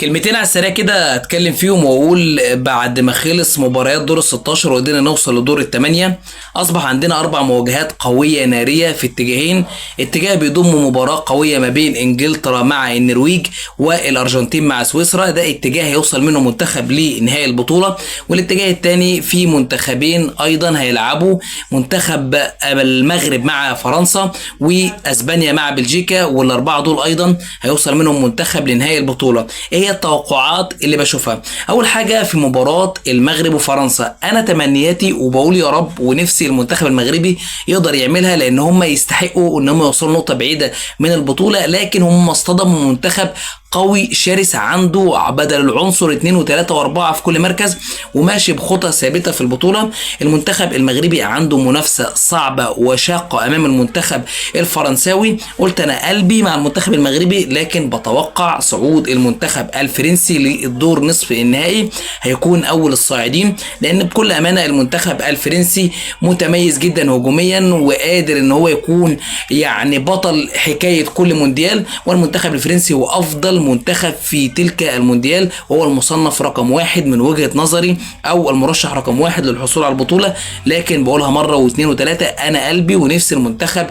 كلمتين على السريع كده اتكلم فيهم واقول بعد ما خلص مباريات دور ال 16 وقدرنا نوصل لدور الثمانية، اصبح عندنا 4 مواجهات قويه ناريه في اتجاهين. اتجاه بيضم مباراه قويه ما بين انجلترا مع النرويج والارجنتين مع سويسرا، ده اتجاه هيوصل منه منتخب لنهائي البطوله. والاتجاه الثاني في منتخبين ايضا هيلعبوا، منتخب المغرب مع فرنسا واسبانيا مع بلجيكا، والاربعه دول ايضا هيوصل منهم منتخب لنهائي البطوله. ايه هي التوقعات اللي بشوفها؟ اول حاجه في مباراه المغرب وفرنسا، انا تمنياتي وبقول يا رب ونفسي المنتخب المغربي يقدر يعملها، لان هم يستحقوا ان هم يوصلوا نقطه بعيده من البطوله، لكن هم اصطدموا منتخب قوي شرس عنده بدل العنصر 2 و3 و4 في كل مركز وماشي بخطى ثابته في البطوله. المنتخب المغربي عنده منافسه صعبه وشاقه امام المنتخب الفرنساوي. قلت انا قلبي مع المنتخب المغربي، لكن بتوقع صعود المنتخب الفرنسي للدور نصف النهائي، هيكون اول الصاعدين، لان بكل امانه المنتخب الفرنسي متميز جدا هجوميا وقادر ان هو يكون يعني بطل حكايه كل مونديال، والمنتخب الفرنسي هو افضل منتخب في تلك المونديال، وهو المصنف رقم 1 من وجهة نظري، او المرشح رقم 1 للحصول على البطولة. لكن بقولها مرة واثنين وثلاثة، انا قلبي ونفسي المنتخب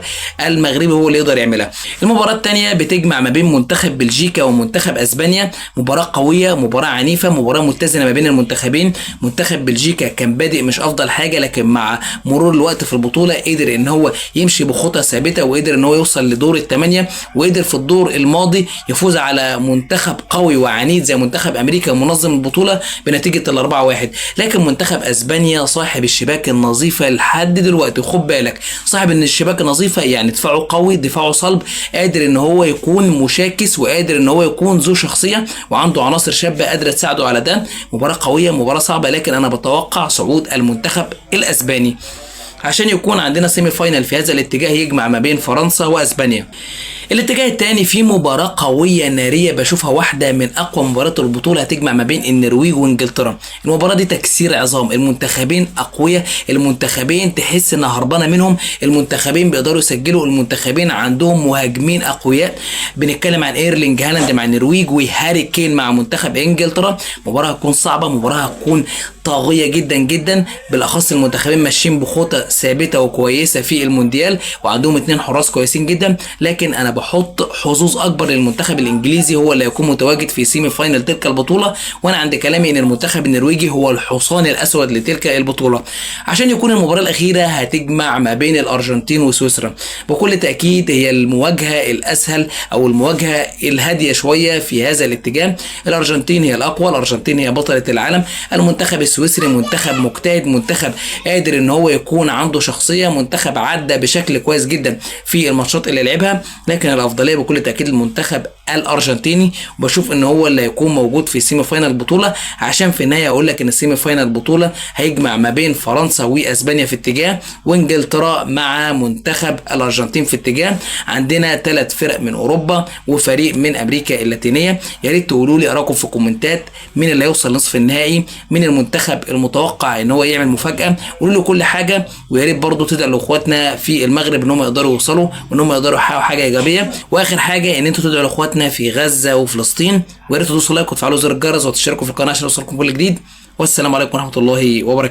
المغربي هو اللي يقدر يعملها. المباراة الثانية بتجمع ما بين منتخب بلجيكا ومنتخب اسبانيا، مباراة قوية، مباراة عنيفة، مباراة متزنة ما بين المنتخبين. منتخب بلجيكا كان بادئ مش افضل حاجة، لكن مع مرور الوقت في البطولة قدر ان هو يمشي بخطى ثابتة، وقدر ان هو يوصل لدور الثمانية، وقدر في الدور الماضي يفوز على منتخب قوي وعنيد زي منتخب امريكا منظم البطوله بنتيجه 4-1. لكن منتخب اسبانيا صاحب الشباك النظيفه لحد دلوقتي، خد بالك، صاحب ان الشباك النظيفه يعني دفاعه قوي، دفاعه صلب، قادر ان هو يكون مشاكس، وقادر ان هو يكون ذو شخصيه، وعنده عناصر شابه قادره تساعده على ده. مباراه قويه، مباراه صعبه، لكن انا بتوقع صعود المنتخب الاسباني. عشان يكون عندنا سيمي فاينل في هذا الاتجاه يجمع ما بين فرنسا واسبانيا. الاتجاه الثاني في مباراة قوية نارية بشوفها واحدة من اقوى مباريات البطولة، هتجمع ما بين النرويج وانجلترا. المباراة دي تكسير عظام، المنتخبين اقوياء، المنتخبين تحس انها هربانة منهم، المنتخبين بيقدروا يسجلوا، المنتخبين عندهم مهاجمين اقوياء. بنتكلم عن ايرلينج هالاند مع النرويج وهاري كين مع منتخب انجلترا. مباراة هتكون صعبة، مباراة هتكون طاغية جدا جدا، بالاخص المنتخبين ماشيين بخطى ثابته وكويسه في المونديال، وعندهم 2 حراس كويسين جدا. لكن انا بحط حظوظ اكبر للمنتخب الانجليزي، هو اللي هيكون متواجد في سيمي فاينل تلك البطوله، وانا عند كلامي ان المنتخب النرويجي هو الحصان الاسود لتلك البطوله. عشان يكون المباراه الاخيره هتجمع ما بين الارجنتين وسويسرا، بكل تاكيد هي المواجهه الاسهل او المواجهه الهاديه شويه في هذا الاتجاه. الارجنتين هي الاقوى، الارجنتين هي بطله العالم، المنتخب السويسري منتخب مجتهد، منتخب قادر ان هو يكون عنده شخصيه، منتخب عدى بشكل كويس جدا في الماتشات اللي لعبها. لكن الافضليه بكل تاكيد المنتخب الارجنتيني، وبشوف ان هو اللي هيكون موجود في سيمي فاينل البطوله. عشان في النهايه اقول لك ان السيمي فاينل البطوله هيجمع ما بين فرنسا واسبانيا في اتجاه، وانجلترا مع منتخب الارجنتين في اتجاه. عندنا 3 فرق من اوروبا وفريق من امريكا اللاتينيه. يا ريت تقولوا لي اراكم في الكومنتات، مين اللي هيوصل نصف النهائي، مين المنتخب المتوقع ان هو يعمل مفاجاه، قولوا لي كل حاجه. ويا ريت برضه تدعوا لاخواتنا في المغرب ان هم يقدروا يوصلوا وان هم يقدروا يحققوا حاجه ايجابيه. واخر حاجه ان انتوا تدعوا لاخواتنا في غزه وفلسطين، ويا ريت تدوسوا لايك وتفعلوا زر الجرس وتشتركوا في القناه عشان يوصلكم كل جديد. والسلام عليكم ورحمه الله وبركاته.